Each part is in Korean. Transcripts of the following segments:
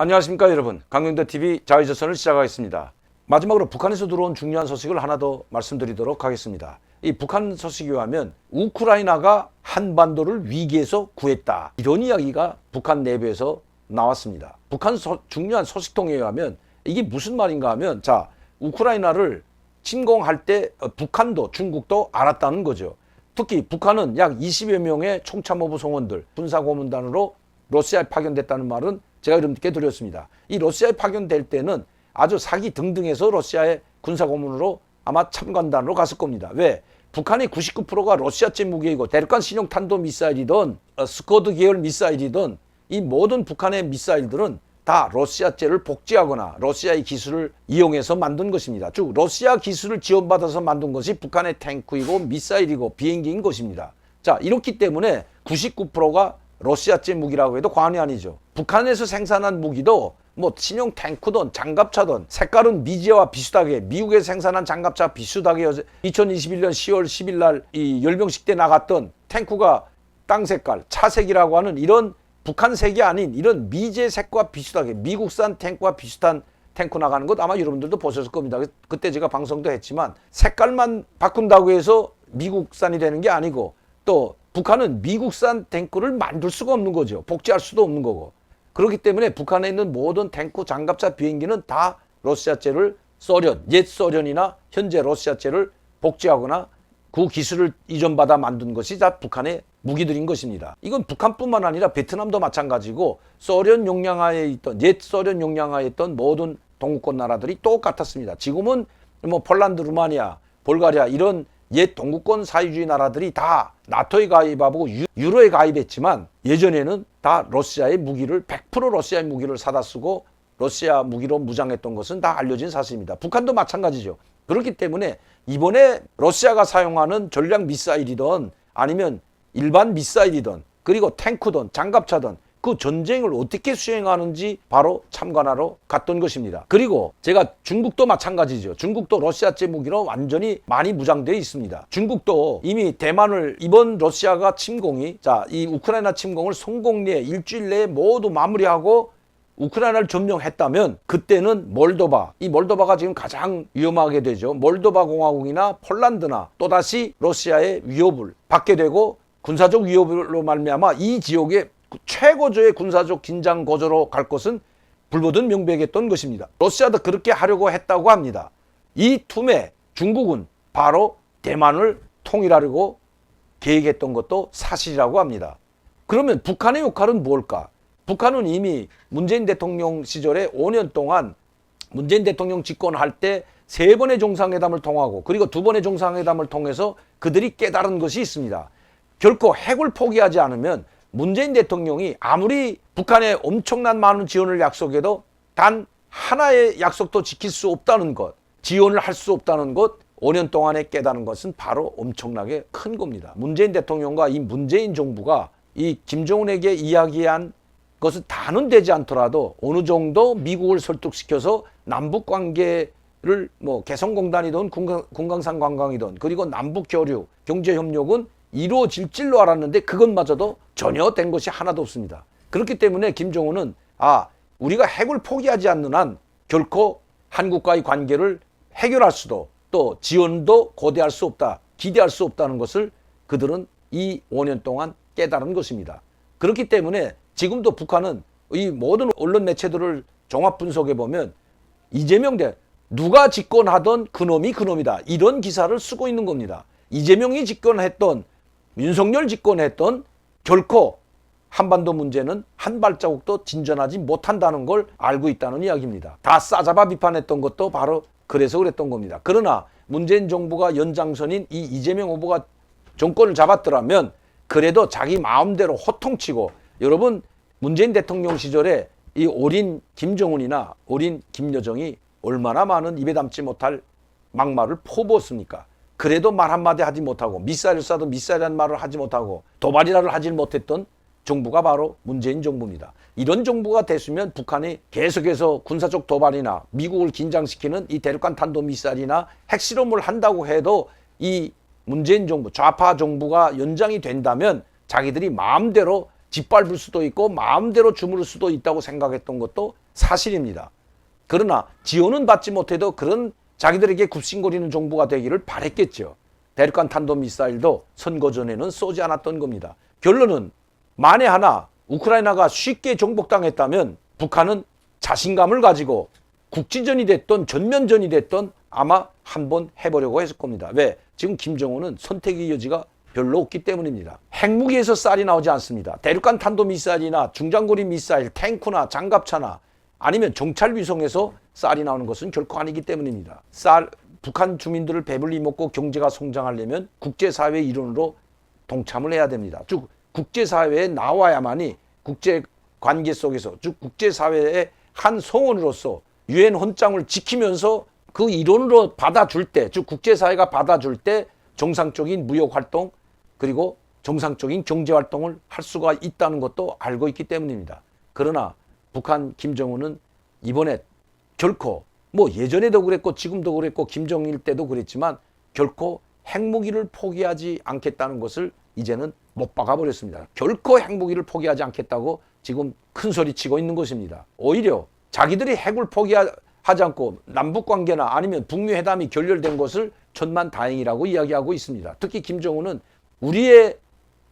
안녕하십니까 여러분, 강경도TV 자유조선을 시작하겠습니다. 마지막으로 북한에서 들어온 중요한 소식을 하나 더 말씀드리도록 하겠습니다. 이 북한 소식에 의하면 우크라이나가 한반도를 위기에서 구했다, 이런 이야기가 북한 내부에서 나왔습니다. 북한 중요한 소식통에 의하면 이게 무슨 말인가 하면, 자, 우크라이나를 침공할 때 북한도 중국도 알았다는 거죠. 특히 북한은 약 20여 명의 총참모부 성원들, 군사고문단으로 러시아에 파견됐다는 말은 제가 여러분께 드렸습니다. 이 러시아에 파견될 때는 아주 사기 등등해서 러시아의 군사고문으로 아마 참관단으로 갔을 겁니다. 왜? 북한의 99%가 러시아제 무기이고, 대륙간 신형 탄도 미사일이든 스커드 계열 미사일이든 이 모든 북한의 미사일들은 다 러시아제를 복제하거나 러시아의 기술을 이용해서 만든 것입니다. 즉 러시아 기술을 지원받아서 만든 것이 북한의 탱크이고 미사일이고 비행기인 것입니다. 자, 이렇기 때문에 99%가 러시아제 무기라고 해도 과언이 아니죠. 북한에서 생산한 무기도 뭐 신형 탱크든 장갑차든 색깔은 미제와 비슷하게, 미국에서 생산한 장갑차 비슷하게 2021년 10월 10일 날 이 열병식 때 나갔던 탱크가 땅 색깔, 차색이라고 하는 이런 북한색이 아닌 이런 미제색과 비슷하게 미국산 탱크와 비슷한 탱크 나가는 것 아마 여러분들도 보셨을 겁니다. 그때 제가 방송도 했지만 색깔만 바꾼다고 해서 미국산이 되는 게 아니고, 또 북한은 미국산 탱크를 만들 수가 없는 거죠. 복제할 수도 없는 거고. 그렇기 때문에 북한에 있는 모든 탱크, 장갑차, 비행기는 다 러시아제를 옛 소련이나 현재 러시아제를 복제하거나 그 기술을 이전받아 만든 것이 다 북한의 무기들인 것입니다. 이건 북한뿐만 아니라 베트남도 마찬가지고, 소련 용량하에 있던, 옛 소련 용량하에 있던 모든 동구권 나라들이 똑같았습니다. 지금은 뭐 폴란드, 루마니아, 볼가리아 이런 옛 동구권 사회주의 나라들이 다 나토에 가입하고 유로에 가입했지만, 예전에는 다 러시아의 무기를 100% 러시아의 무기를 사다 쓰고 러시아 무기로 무장했던 것은 다 알려진 사실입니다. 북한도 마찬가지죠. 그렇기 때문에 이번에 러시아가 사용하는 전략 미사일이든 아니면 일반 미사일이든 그리고 탱크든 장갑차든 그 전쟁을 어떻게 수행하는지 바로 참관하러 갔던 것입니다. 그리고 제가 중국도 마찬가지죠. 중국도 러시아제 무기로 완전히 많이 무장되어 있습니다. 중국도 이미 대만을, 이번 러시아가 침공이, 자, 이 우크라이나 침공을 성공 내에 일주일 내에 모두 마무리하고 우크라이나를 점령했다면, 그때는 몰도바, 이 몰도바가 지금 가장 위험하게 되죠. 몰도바 공화국이나 폴란드나 또다시 러시아의 위협을 받게 되고, 군사적 위협으로 말미암아 이 지역에 최고조의 군사적 긴장 고조로 갈 것은 불보듯 명백했던 것입니다. 러시아도 그렇게 하려고 했다고 합니다. 이 틈에 중국은 바로 대만을 통일하려고 계획했던 것도 사실이라고 합니다. 그러면 북한의 역할은 뭘까? 북한은 이미 문재인 대통령 시절에 5년 동안 문재인 대통령 집권할 때 3번의 정상회담을 통하고, 그리고 2번의 정상회담을 통해서 그들이 깨달은 것이 있습니다. 결코 핵을 포기하지 않으면 문재인 대통령이 아무리 북한에 엄청난 많은 지원을 약속해도 단 하나의 약속도 지킬 수 없다는 것, 지원을 할 수 없다는 것, 5년 동안에 깨달은 것은 바로 엄청나게 큰 겁니다. 문재인 대통령과 이 문재인 정부가 이 김정은에게 이야기한 것은 다는 되지 않더라도 어느 정도 미국을 설득시켜서 남북 관계를 뭐 개성공단이든 금강산 관광이든 그리고 남북 교류, 경제협력은 이루어질 줄로 알았는데 그것마저도 전혀 된 것이 하나도 없습니다. 그렇기 때문에 김정은은 우리가 핵을 포기하지 않는 한 결코 한국과의 관계를 해결할 수도, 또 지원도 고대할 수 없다, 기대할 수 없다는 것을 그들은 이 5년 동안 깨달은 것입니다. 그렇기 때문에 지금도 북한은 이 모든 언론 매체들을 종합 분석해 보면 이재명 누가 집권하던 그놈이 그놈이다, 이런 기사를 쓰고 있는 겁니다. 이재명이 집권했던, 윤석열 집권했던 결코 한반도 문제는 한 발자국도 진전하지 못한다는 걸 알고 있다는 이야기입니다. 다 싸잡아 비판했던 것도 바로 그래서 그랬던 겁니다. 그러나 문재인 정부가 연장선인 이 이재명 후보가 정권을 잡았더라면 그래도 자기 마음대로 호통치고, 여러분 문재인 대통령 시절에 이 어린 김정은이나 어린 김여정이 얼마나 많은 입에 담지 못할 막말을 퍼부었습니까? 그래도 말 한마디 하지 못하고, 미사일을 쏴도 미사일이라는 말을 하지 못하고 도발이라를 하지 못했던 정부가 바로 문재인 정부입니다. 이런 정부가 됐으면 북한이 계속해서 군사적 도발이나 미국을 긴장시키는 이 대륙간 탄도미사일이나 핵실험을 한다고 해도 이 문재인 정부, 좌파 정부가 연장이 된다면 자기들이 마음대로 짓밟을 수도 있고 마음대로 주무를 수도 있다고 생각했던 것도 사실입니다. 그러나 지원은 받지 못해도 그런 자기들에게 굽신거리는 정부가 되기를 바랬겠죠. 대륙간 탄도미사일도 선거 전에는 쏘지 않았던 겁니다. 결론은 만에 하나 우크라이나가 쉽게 정복당했다면 북한은 자신감을 가지고 국지전이 됐던 전면전이 됐던 아마 한번 해보려고 했을 겁니다. 왜? 지금 김정은은 선택의 여지가 별로 없기 때문입니다. 핵무기에서 쌀이 나오지 않습니다. 대륙간 탄도미사일이나 중장거리 미사일, 탱크나 장갑차나 아니면 정찰위성에서 쌀이 나오는 것은 결코 아니기 때문입니다. 북한 주민들을 배불리 먹고 경제가 성장하려면 국제사회의 일원으로 동참을 해야 됩니다. 즉 국제사회에 나와야만이 국제관계 속에서 즉 국제사회의 한 성원으로서 유엔 헌장을 지키면서 그 일원으로 받아줄 때, 즉 국제사회가 받아줄 때 정상적인 무역활동 그리고 정상적인 경제활동을 할 수가 있다는 것도 알고 있기 때문입니다. 그러나 북한 김정은은 이번에 결코 뭐 예전에도 그랬고 지금도 그랬고 김정일 때도 그랬지만 결코 핵무기를 포기하지 않겠다는 것을 이제는 못 박아버렸습니다. 결코 핵무기를 포기하지 않겠다고 지금 큰 소리치고 있는 것입니다. 오히려 자기들이 핵을 포기하지 않고 남북관계나 아니면 북미회담이 결렬된 것을 천만다행이라고 이야기하고 있습니다. 특히 김정은은 우리의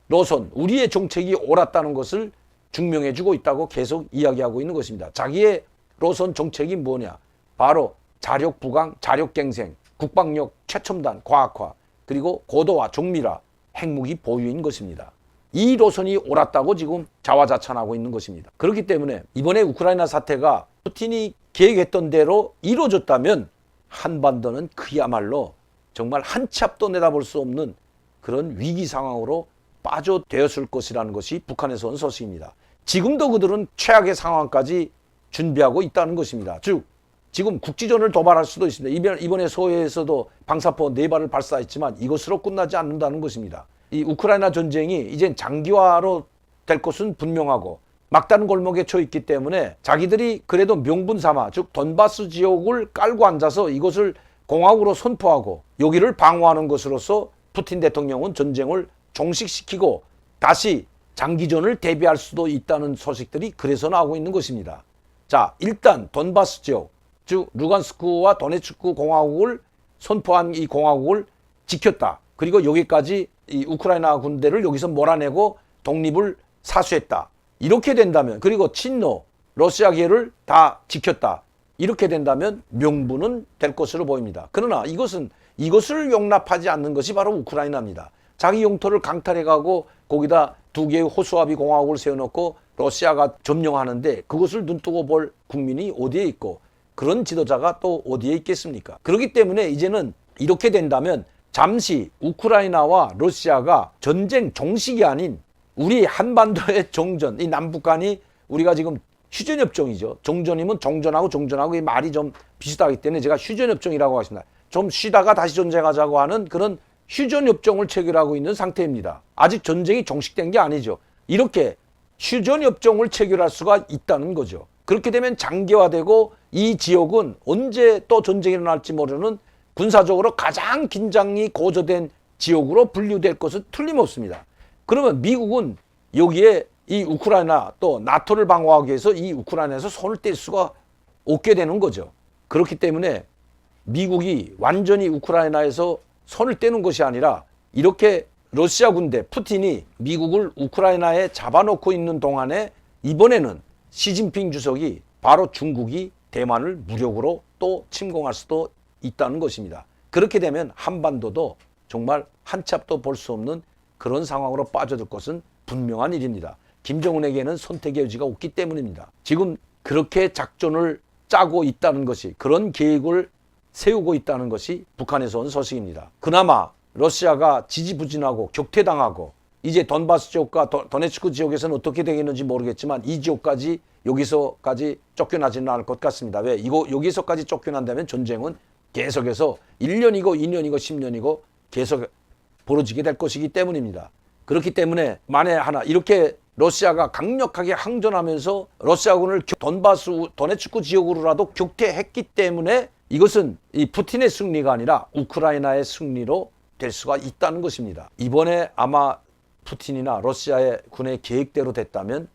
노선, 우리의 정책이 옳았다는 것을 증명해주고 있다고 계속 이야기하고 있는 것입니다. 자기의 노선 정책이 뭐냐? 바로 자력 부강, 자력 갱생, 국방력 최첨단, 과학화, 그리고 고도화, 정밀화, 핵무기 보유인 것입니다. 이 노선이 옳았다고 지금 자화자찬하고 있는 것입니다. 그렇기 때문에 이번에 우크라이나 사태가 푸틴이 계획했던 대로 이루어졌다면 한반도는 그야말로 정말 한 치 앞도 내다볼 수 없는 그런 위기 상황으로 빠져되었을 것이라는 것이 북한에서 온 소식입니다. 지금도 그들은 최악의 상황까지 준비하고 있다는 것입니다. 즉 지금 국지전을 도발할 수도 있습니다. 이번에 소해에서도 방사포 4발을 발사했지만 이것으로 끝나지 않는다는 것입니다. 이 우크라이나 전쟁이 이젠 장기화로 될 것은 분명하고 막다른 골목에 처해 있기 때문에 자기들이 그래도 명분 삼아 즉 돈바스 지역을 깔고 앉아서 이것을 공화국으로 선포하고 여기를 방어하는 것으로서 푸틴 대통령은 전쟁을 종식시키고 다시 장기전을 대비할 수도 있다는 소식들이 그래서 나오고 있는 것입니다. 자, 일단 돈바스 지역 즉 루간스크와 도네츠크 공화국을 선포한 이 공화국을 지켰다. 그리고 여기까지 이 우크라이나 군대를 여기서 몰아내고 독립을 사수했다. 이렇게 된다면 그리고 친러 러시아계를 다 지켰다. 이렇게 된다면 명분은 될 것으로 보입니다. 그러나 이것을 용납하지 않는 것이 바로 우크라이나입니다. 자기 영토를 강탈해가고 거기다 2개의 호수아비 공화국을 세워놓고 러시아가 점령하는데 그것을 눈뜨고 볼 국민이 어디에 있고 그런 지도자가 또 어디에 있겠습니까? 그렇기 때문에 이제는 이렇게 된다면 잠시 우크라이나와 러시아가 전쟁 종식이 아닌 우리 한반도의 정전, 이 남북 간이 우리가 지금 휴전협정이죠. 정전이면 정전하고 정전하고 이 말이 좀 비슷하기 때문에 제가 휴전협정이라고 하겠습니다. 좀 쉬다가 다시 전쟁하자고 하는 그런 휴전협정을 체결하고 있는 상태입니다. 아직 전쟁이 종식된 게 아니죠. 이렇게 휴전협정을 체결할 수가 있다는 거죠. 그렇게 되면 장기화되고 이 지역은 언제 또 전쟁이 일어날지 모르는 군사적으로 가장 긴장이 고조된 지역으로 분류될 것은 틀림없습니다. 그러면 미국은 여기에 이 우크라이나 또 나토를 방어하기 위해서 이 우크라이나에서 손을 뗄 수가 없게 되는 거죠. 그렇기 때문에 미국이 완전히 우크라이나에서 손을 떼는 것이 아니라 이렇게 러시아 군대, 푸틴이 미국을 우크라이나에 잡아놓고 있는 동안에 이번에는 시진핑 주석이 바로 중국이 대만을 무력으로 또 침공할 수도 있다는 것입니다. 그렇게 되면 한반도도 정말 한 치 앞도 볼 수 없는 그런 상황으로 빠져들 것은 분명한 일입니다. 김정은에게는 선택의 여지가 없기 때문입니다. 지금 그렇게 작전을 짜고 있다는 것이 그런 계획을 세우고 있다는 것이 북한에서 온 소식입니다. 그나마 러시아가 지지부진하고 격퇴당하고 이제 돈바스 지역과 도네츠크 지역에서는 어떻게 되겠는지 모르겠지만 이 지역까지 여기서까지 쫓겨나지는 않을 것 같습니다. 왜? 여기서까지 쫓겨난다면 전쟁은 계속해서 1년이고 2년이고 10년이고 계속 벌어지게 될 것이기 때문입니다. 그렇기 때문에 만에 하나 이렇게 러시아가 강력하게 항전하면서 러시아군을 돈바스 도네츠크 지역으로라도 격퇴했기 때문에 이것은 이 푸틴의 승리가 아니라 우크라이나의 승리로 될 수가 있다는 것입니다. 이번에 아마 푸틴이나 러시아의 군의 계획대로 됐다면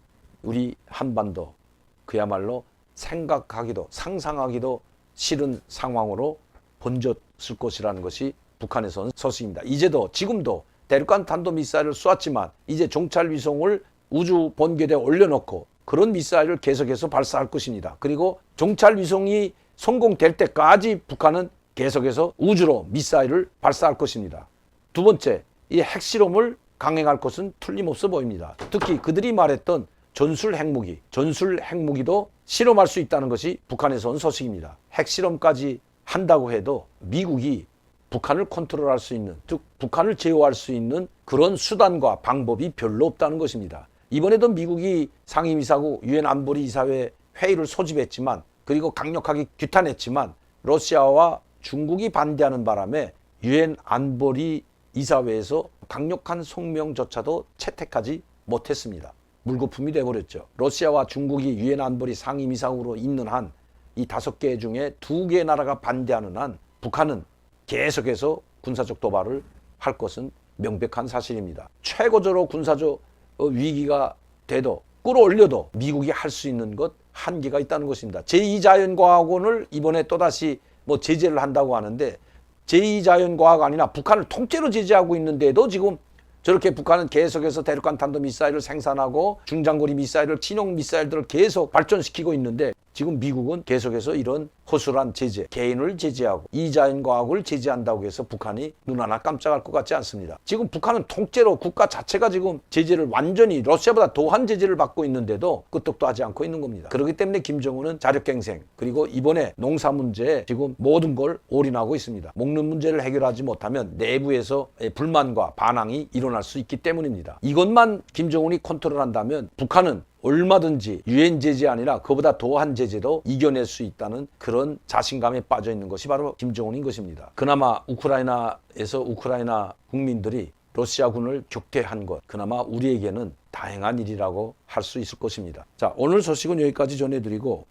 우리 한반도 그야말로 생각하기도 상상하기도 싫은 상황으로 번졌을 것이라는 것이 북한에서 온 소식입니다. 이제도 지금도 대륙간 탄도미사일을 쏘았지만 이제 종찰 위성을 우주 본궤대에 올려놓고 그런 미사일을 계속해서 발사할 것입니다. 그리고 종찰 위성이 성공될 때까지 북한은 계속해서 우주로 미사일을 발사할 것입니다. 두 번째, 이 핵실험을 강행할 것은 틀림없어 보입니다. 특히 그들이 말했던 전술 핵무기도 실험할 수 있다는 것이 북한에서 온 소식입니다. 핵실험까지 한다고 해도 미국이 북한을 컨트롤할 수 있는, 즉 북한을 제어할 수 있는 그런 수단과 방법이 별로 없다는 것입니다. 이번에도 미국이 상임이사국 유엔 안보리 이사회 회의를 소집했지만 그리고 강력하게 규탄했지만 러시아와 중국이 반대하는 바람에 유엔 안보리 이사회에서 강력한 성명조차도 채택하지 못했습니다. 물거품이 돼버렸죠. 러시아와 중국이 유엔 안보리 상임이사국으로 있는 한 이 5개 중에 2개 나라가 반대하는 한 북한은 계속해서 군사적 도발을 할 것은 명백한 사실입니다. 최고조로 군사적 위기가 돼도 끌어올려도 미국이 할 수 있는 것 한계가 있다는 것입니다. 제2자연과학원을 이번에 또다시 제재를 한다고 하는데 제2자연과학 아니라 북한을 통째로 제재하고 있는데도 지금 저렇게 북한은 계속해서 대륙간 탄도미사일을 생산하고 중장거리 미사일을 친용 미사일들을 계속 발전시키고 있는데 지금 미국은 계속해서 이런 허술한 제재, 개인을 제재하고 이자연과학을 제재한다고 해서 북한이 눈 하나 깜짝할 것 같지 않습니다. 지금 북한은 통째로 국가 자체가 지금 제재를 완전히 러시아보다 더한 제재를 받고 있는데도 끄떡도 하지 않고 있는 겁니다. 그렇기 때문에 김정은은 자력갱생 그리고 이번에 농사 문제에 지금 모든 걸 올인하고 있습니다. 먹는 문제를 해결하지 못하면 내부에서 불만과 반항이 일어날 수 있기 때문입니다. 이것만 김정은이 컨트롤한다면 북한은 얼마든지 유엔 제재 아니라 그보다 더한 제재도 이겨낼 수 있다는 그런 자신감에 빠져 있는 것이 바로 김정은인 것입니다. 그나마 우크라이나에서 우크라이나 국민들이 러시아군을 격퇴한 것, 그나마 우리에게는 다행한 일이라고 할 수 있을 것입니다. 자, 오늘 소식은 여기까지 전해드리고